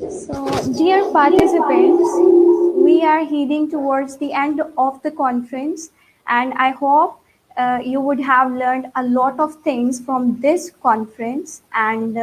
So, dear participants, we are heading towards the end of the conference, and I hope you would have learned a lot of things from this conference. And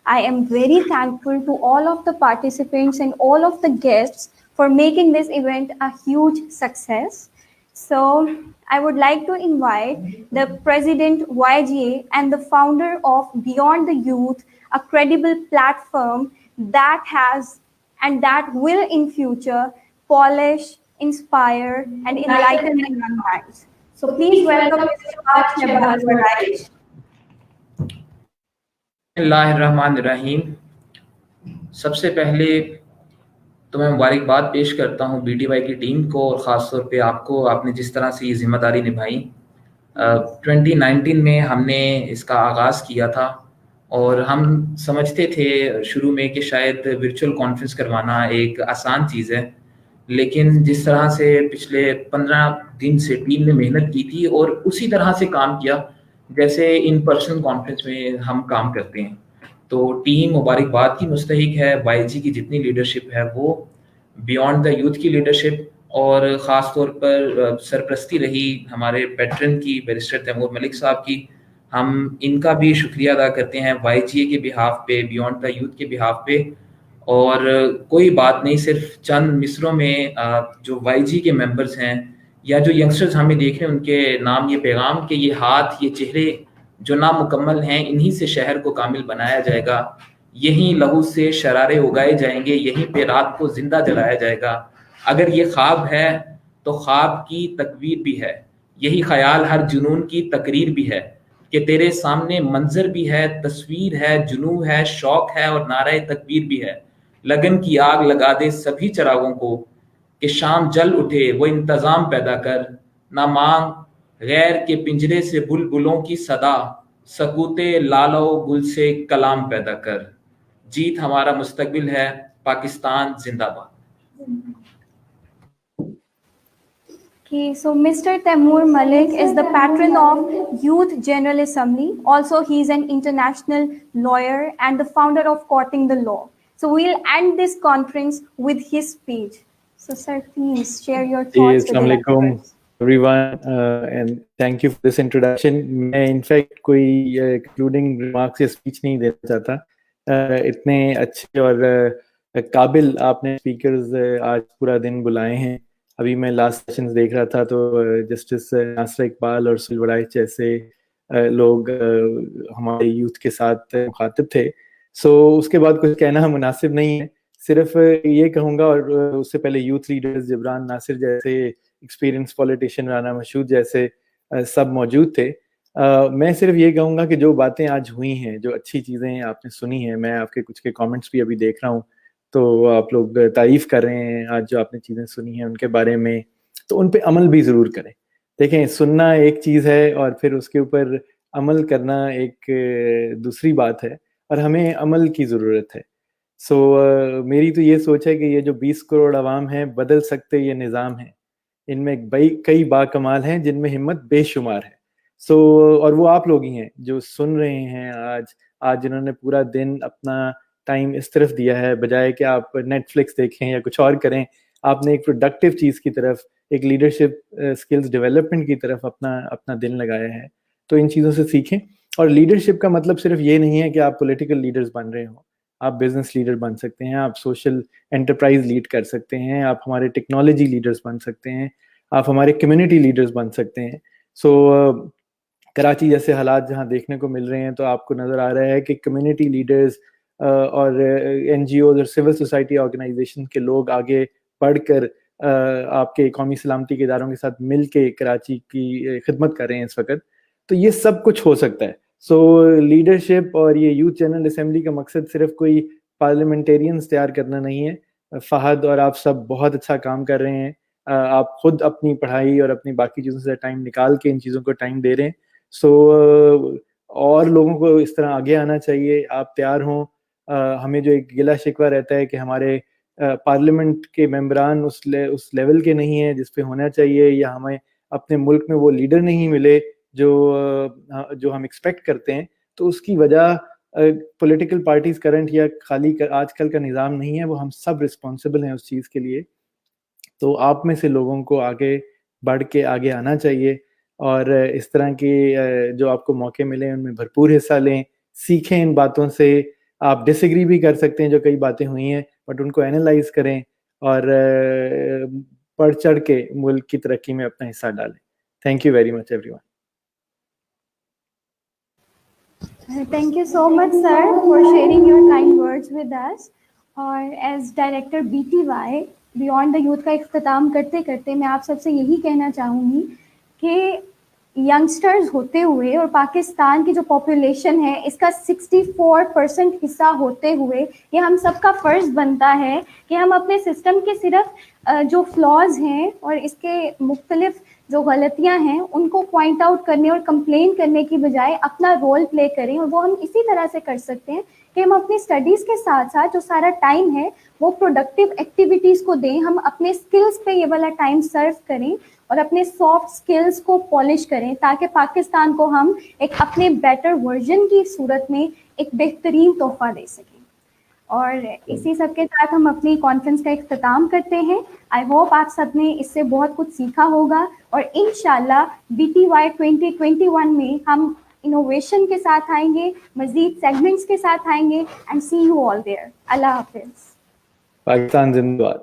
I am very thankful to all of the participants and all of the guests for making this event a huge success. So, I would like to invite the President YGA and the founder of Beyond the Youth, a credible platform that has and that will in future polish, inspire, and enlighten the young minds. So, please welcome Mr. Raj Shehbaz Waraich. बिस्मिल्लाहिर्रहमानिर्रहीम। सबसे पहले तो मैं मुबारकबाद पेश करता हूँ BTY की टीम को और ख़ास तौर पे आपको, आपने जिस तरह से ये ज़िम्मेदारी निभाई। 2019 में हमने इसका आगाज़ किया था और हम समझते थे शुरू में कि शायद वर्चुअल कॉन्फ्रेंस करवाना एक आसान चीज़ है, लेकिन जिस तरह से पिछले 15 दिन से टीम ने मेहनत की थी और उसी तरह से काम किया जैसे इन पर्सन कॉन्फ्रेंस में हम काम करते हैं, तो टीम मुबारकबाद की मुस्तहिक है। YG की जितनी लीडरशिप है वो बियॉन्ड द यूथ की लीडरशिप और ख़ास तौर पर सरपरस्ती रही हमारे पैट्रन की, बैरिस्टर तैमूर मलिक साहब की। हम इनका भी शुक्रिया अदा करते हैं YGA के बिहाफ पे, बियॉन्ड द यूथ के बिहाफ पे। और कोई बात नहीं, सिर्फ चंद मिसरों में जो YG के मेंबर्स हैं या जो यंगस्टर्स हमें देख रहे हैं उनके नाम ये पैगाम कि ये हाथ, ये चेहरे जो नामुकम्मल हैं, इन्हीं से शहर को कामिल बनाया जाएगा, यहीं लहू से शरारे उगाए जाएंगे, यहीं पे रात को जिंदा जलाया जाएगा। अगर ये ख्वाब है तो ख्वाब की तकवीर भी है, यही ख्याल हर जुनून की तकरीर भी है कि तेरे सामने मंजर भी है, तस्वीर है, जुनू है, शौक है और नारे तकबीर भी है। लगन की आग लगा दे सभी चरागों को कि शाम जल उठे वो इंतजाम पैदा कर, ना मांग गैर के पिंजरे से बुलबुलों की सदा, सकूते लालो गुल से कलाम पैदा कर। जीत हमारा मुस्तकबिल है, पाकिस्तान जिंदाबाद। Okay, so Mr. Taimur Malik is the patron of Youth General Assembly. Also, he is an international lawyer and the founder of Courting the Law. So we'll end this conference with his speech. So, sir, please share your thoughts with us. Everyone, and thank you for this introduction. मैं in fact कोई concluding remarks या speech नहीं देना चाहता। इतने अच्छे और काबिल आपने speakers आज पूरा दिन बुलाए हैं। अभी मैं लास्ट सेशंस देख रहा था तो जस्टिस नासर इकबाल और सुनील वराइच जैसे लोग हमारे यूथ के साथ मुखातिब थे। सो उसके बाद कुछ कहना मुनासिब नहीं है, सिर्फ ये कहूँगा, और उससे पहले यूथ लीडर्स जबरान नासिर जैसे एक्सपीरियंस पॉलिटिशियन, राना मशहूद जैसे सब मौजूद थे। मैं सिर्फ ये कहूँगा कि जो बातें आज हुई हैं, जो अच्छी चीज़ें आपने सुनी हैं, मैं आपके कुछ के कमेंट्स भी अभी देख रहा हूँ तो आप लोग तारीफ कर रहे हैं आज जो आपने चीज़ें सुनी हैं उनके बारे में, तो उन पे अमल भी ज़रूर करें। देखें, सुनना एक चीज़ है और फिर उसके ऊपर अमल करना एक दूसरी बात है, और हमें अमल की ज़रूरत है। सो मेरी तो ये सोच है कि ये जो 20 करोड़ आवाम है, बदल सकते ये निज़ाम है, इनमें कई बाकमाल हैं जिनमें हिम्मत बेशुमार है। सो और वो आप लोग ही हैं जो सुन रहे हैं आज जिन्होंने पूरा दिन अपना टाइम इस तरफ दिया है, बजाय कि आप नेटफ्लिक्स देखें या कुछ और करें, आपने एक प्रोडक्टिव चीज़ की तरफ, एक लीडरशिप स्किल्स डेवलपमेंट की तरफ अपना दिन लगाया है। तो इन चीज़ों से सीखें। और लीडरशिप का मतलब सिर्फ ये नहीं है कि आप पॉलिटिकल लीडर्स बन रहे हो, आप बिजनेस लीडर बन सकते हैं, आप सोशल एंटरप्राइज लीड कर सकते हैं, आप हमारे टेक्नोलॉजी लीडर्स बन सकते हैं, आप हमारे कम्युनिटी लीडर्स बन सकते हैं। सो कराची जैसे हालात जहाँ देखने को मिल रहे हैं तो आपको नज़र आ रहा है कि कम्युनिटी लीडर्स और NGOs और सिविल सोसाइटी ऑर्गेनाइजेशन के लोग आगे बढ़कर आपके कौमी सलामती के इदारों के साथ मिल के कराची की खिदमत कर रहे हैं इस वक्त। तो ये सब कुछ हो सकता है। सो लीडरशिप और ये यूथ जनरल असेंबली का मकसद सिर्फ कोई पार्लियामेंटेरियंस तैयार करना नहीं है। फहद और आप सब बहुत अच्छा काम कर रहे हैं, आप खुद अपनी पढ़ाई और अपनी बाकी चीज़ों से टाइम निकाल के इन चीज़ों को टाइम दे रहे हैं। सो और लोगों को इस तरह आगे आना चाहिए, आप तैयार हों। हमें जो एक गिला शिकवा रहता है कि हमारे पार्लियामेंट के मेंबरान उस लेवल के नहीं है जिस पे होना चाहिए, या हमें अपने मुल्क में वो लीडर नहीं मिले जो हम एक्सपेक्ट करते हैं, तो उसकी वजह پولیٹیکل پارٹیز کرنٹ یا خالی آج کل کا نظام نہیں ہے, وہ ہم سب رسپانسبل ہیں اس چیز کے لیے. تو آپ میں سے لوگوں کو آگے بڑھ کے آگے آنا چاہیے, اور اس طرح کے جو آپ کو موقع ملیں ان میں بھرپور حصہ لیں, سیکھیں ان باتوں سے. آپ ڈس ایگری بھی کر سکتے ہیں جو کئی باتیں ہوئی ہیں, بٹ ان کو اینالائز کریں اور بڑھ چڑھ کے ملک کی ترقی میں اپنا حصہ ڈالیں. Thank you very much every one. Thank you so much, sir, for sharing your kind words with us. اور as director BTY beyond the youth کا اختتام کرتے کرتے میں آپ سب سے یہی کہنا چاہوں گی کہ ینگسٹرز ہوتے ہوئے اور پاکستان کی جو پاپولیشن ہے اس کا 64% حصہ ہوتے ہوئے یہ ہم سب کا فرض بنتا ہے کہ ہم اپنے سسٹم کے صرف جو فلاز ہیں اور اس کے مختلف جو غلطیاں ہیں ان کو پوائنٹ آؤٹ کرنے اور کمپلین کرنے کی بجائے اپنا رول پلے کریں. اور وہ ہم اسی طرح سے کر سکتے ہیں کہ ہم اپنی اسٹڈیز کے ساتھ ساتھ جو سارا ٹائم ہے وہ پروڈکٹیو ایکٹیویٹیز کو دیں. ہم اپنے اسکلس پہ یہ والا ٹائم سرو کریں اور اپنے سافٹ اسکلس کو پالش کریں تاکہ پاکستان کو ہم ایک اپنے بیٹر ورژن کی صورت میں ایک بہترین تحفہ دے سکیں. اور اسی سب کے ساتھ ہم اپنی کانفرنس کا اختتام کرتے ہیں. آئی ہوپ آپ سب نے اس سے بہت کچھ سیکھا ہوگا اور انشاءاللہ BTY 2021 میں ہم انوویشن کے ساتھ آئیں گے, مزید سیگمنٹس کے ساتھ آئیں گے. And see you all there. اللہ حافظ. پاکستان زندہ باد.